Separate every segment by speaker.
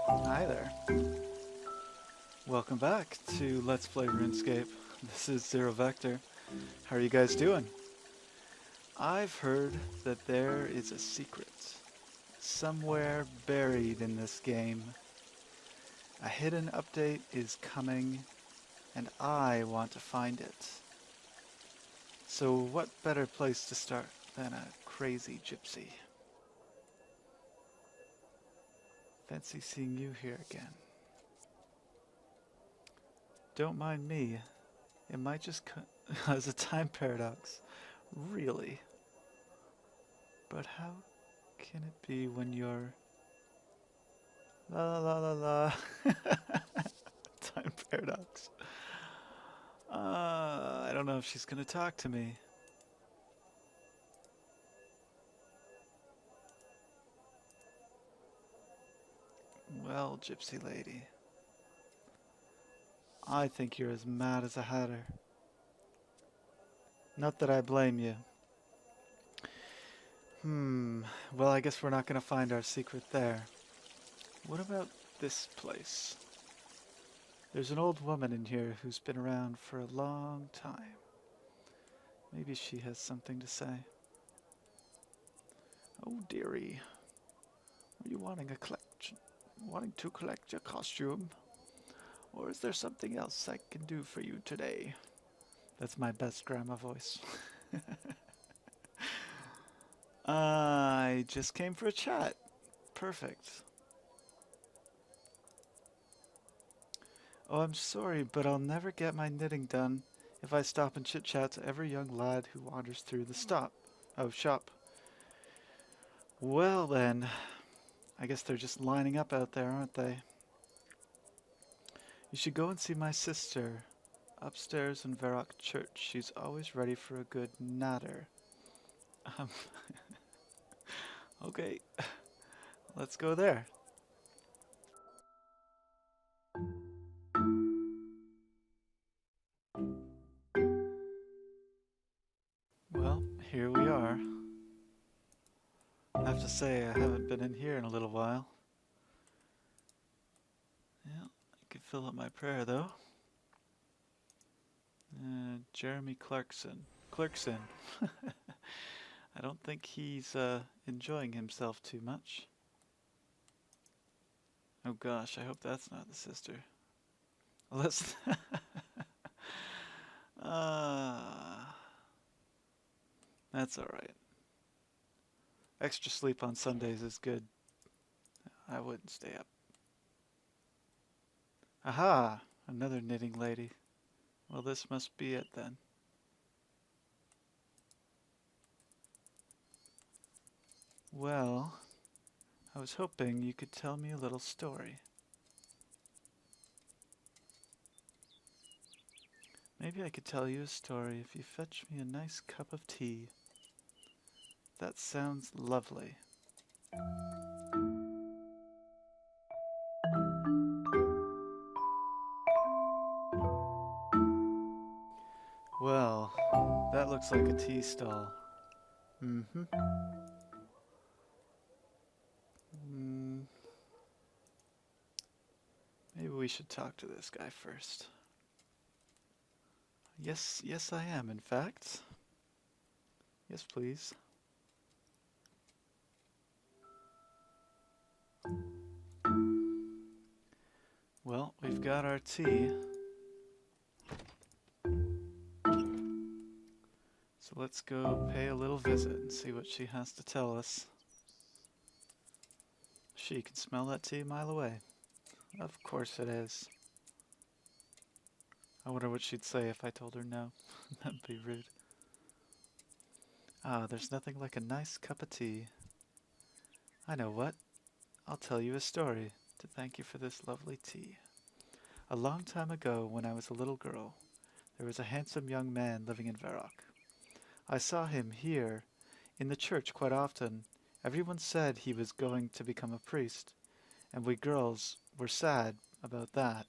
Speaker 1: Hi there. Welcome back to Let's Play RuneScape. This is Zero Vector. How are you guys doing? I've heard that there is a secret somewhere buried in this game. A hidden update is coming, and I want to find it. So what better place to start than a crazy gypsy? Fancy seeing you here again. Don't mind me. It might just cause a time paradox. Really? But how can it be when you're... La la la la la. Time paradox. I don't know if she's gonna talk to me. Well, gypsy lady, I think you're as mad as a hatter. Not that I blame you. Well, I guess we're not gonna find our secret there. What about this place? There's an old woman in here who's been around for a long time. Maybe she has something to say. Oh dearie, are you wanting to collect your costume? Or is there something else I can do for you today? That's my best grandma voice. I just came for a chat. Perfect. Oh, I'm sorry, but I'll never get my knitting done if I stop and chit-chat to every young lad who wanders through the shop. Well then, I guess they're just lining up out there, aren't they? You should go and see my sister upstairs in Varrock Church. She's always ready for a good natter. Okay, let's go there. Well, here we are. I have to say, I haven't been in here in a little while. Yeah, I could fill up my prayer though. Jeremy Clarkson. I don't think he's enjoying himself too much. Oh gosh, I hope that's not the sister. Let's... That's alright. Extra sleep on Sundays is good. I wouldn't stay up. Aha! Another knitting lady. Well, this must be it then. Well, I was hoping you could tell me a little story. Maybe I could tell you a story if you fetch me a nice cup of tea. That sounds lovely. Well, that looks like a tea stall. Mm-hmm. Maybe we should talk to this guy first. Yes I am, in fact. Yes, please. Well, we've got our tea. So let's go pay a little visit and see what she has to tell us. She can smell that tea a mile away. Of course it is. I wonder what she'd say if I told her no. That'd be rude. Ah, there's nothing like a nice cup of tea. I know what. I'll tell you a story to thank you for this lovely tea. A long time ago, when I was a little girl, there was a handsome young man living in Varrock. I saw him here in the church quite often. Everyone said he was going to become a priest, and we girls were sad about that.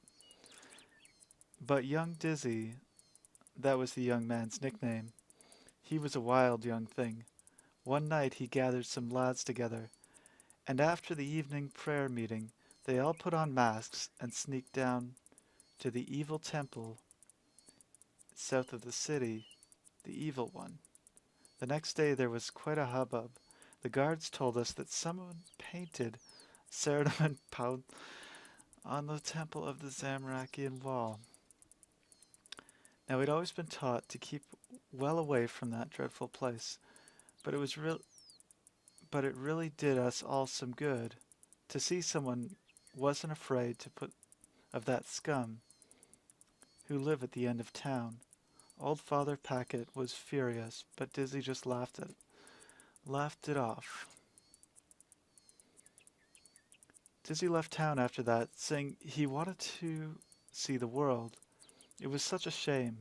Speaker 1: But young Dizzy, that was the young man's nickname, he was a wild young thing. One night he gathered some lads together, and after the evening prayer meeting, They all put on masks and sneaked down to the evil temple south of the city, the evil one. The next day there was quite a hubbub. The guards told us that someone painted Saradomin Pound on the temple of the Zamrakian wall. Now we'd always been taught to keep well away from that dreadful place, but it really did us all some good to see someone wasn't afraid to put of that scum who live at the end of town. Old Father Packet was furious, but Dizzy just laughed it off. Dizzy left town after that, saying he wanted to see the world. It was such a shame.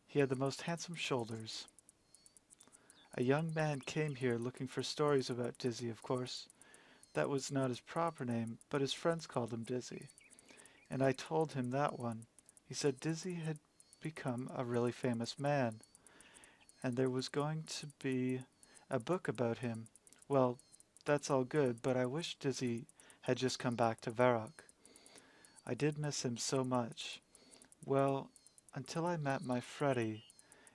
Speaker 1: He had the most handsome shoulders. A young man came here looking for stories about Dizzy, of course. That was not his proper name, but his friends called him Dizzy. And I told him that one. He said Dizzy had become a really famous man, and there was going to be a book about him. Well, that's all good, but I wish Dizzy had just come back to Varrock. I did miss him so much. Well, until I met my Freddy,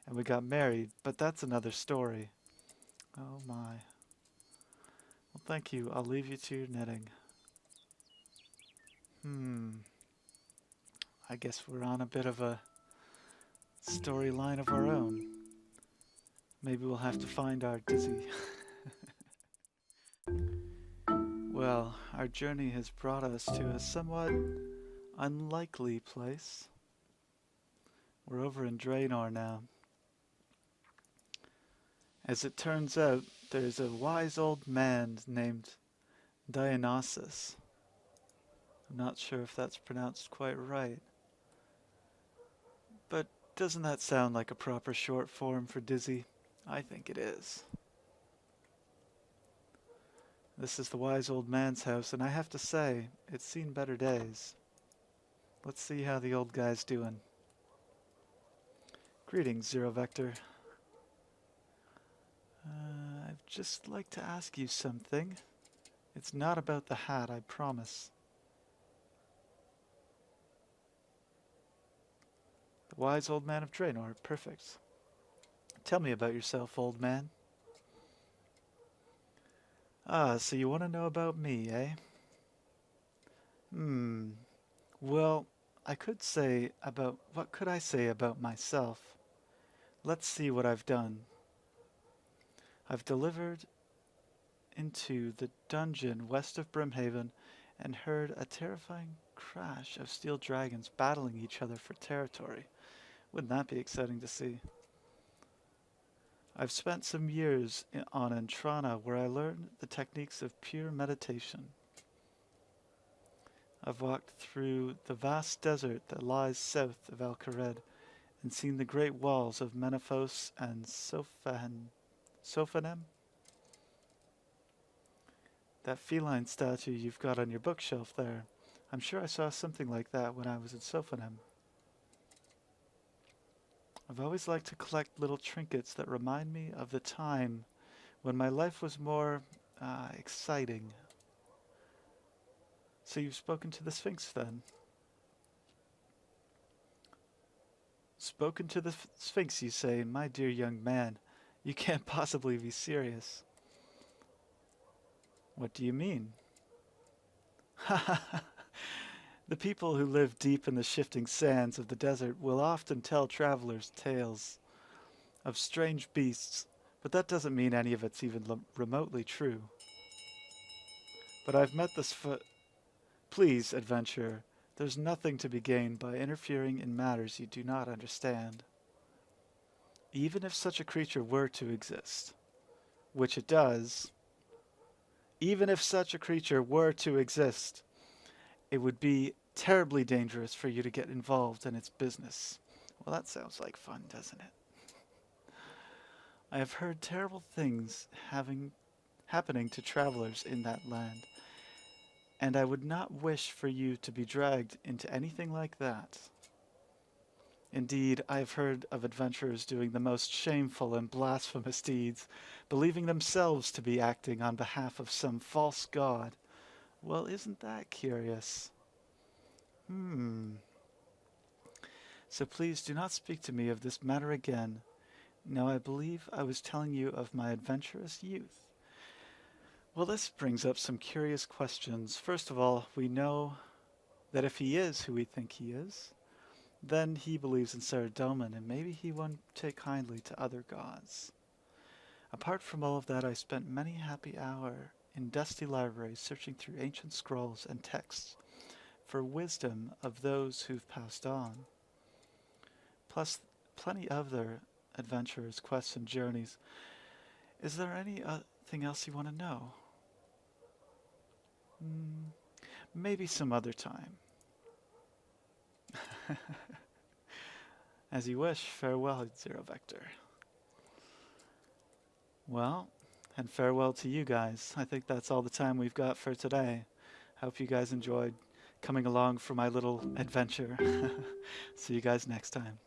Speaker 1: and we got married, but that's another story. Oh my. Well, thank you. I'll leave you to your knitting. I guess we're on a bit of a storyline of our own. Maybe we'll have to find our Dizzy. Well, our journey has brought us to a somewhat unlikely place. We're over in Draenor now. As it turns out, there's a wise old man named Dionysus. I'm not sure if that's pronounced quite right. But doesn't that sound like a proper short form for Dizzy? I think it is. This is the wise old man's house, and I have to say, it's seen better days. Let's see how the old guy's doing. Greetings, Zero Vector. I'd just like to ask you something. It's not about the hat, I promise. The wise old man of Draenor, perfect. Tell me about yourself, old man. Ah, so you want to know about me, eh? Well, what could I say about myself? Let's see what I've done. I've delivered into the dungeon west of Brimhaven and heard a terrifying crash of steel dragons battling each other for territory. Wouldn't that be exciting to see? I've spent some years on Entrana where I learned the techniques of pure meditation. I've walked through the vast desert that lies south of Al-Kharid and seen the great walls of Menephos and Sophanem. That feline statue you've got on your bookshelf there, I'm sure I saw something like that when I was in Sophanem. I've always liked to collect little trinkets that remind me of the time when my life was more exciting. So you've spoken to the Sphinx then? Spoken to the Sphinx, you say? My dear young man, you can't possibly be serious. What do you mean? Ha ha ha! The people who live deep in the shifting sands of the desert will often tell travelers tales of strange beasts, but that doesn't mean any of it's even remotely true. But I've met this Please, adventurer, there's nothing to be gained by interfering in matters you do not understand. Even if such a creature were to exist, which it does, even if such a creature were to exist, it would be terribly dangerous for you to get involved in its business. Well, that sounds like fun, doesn't it? I have heard terrible things happening to travelers in that land, and I would not wish for you to be dragged into anything like that. Indeed, I have heard of adventurers doing the most shameful and blasphemous deeds, believing themselves to be acting on behalf of some false god. Well, isn't that curious? Hmm. So please do not speak to me of this matter again. Now I believe I was telling you of my adventurous youth. Well, this brings up some curious questions. First of all, we know that if he is who we think he is, then he believes in Saradomin, and maybe he won't take kindly to other gods. Apart from all of that, I spent many happy hours in dusty libraries searching through ancient scrolls and texts for wisdom of those who've passed on. Plus, plenty of other adventures, quests, and journeys. Is there anything else you want to know? Mm, maybe some other time. As you wish, farewell, Zero Vector. Well, and farewell to you guys. I think that's all the time we've got for today. Hope you guys enjoyed coming along for my little adventure. See you guys next time.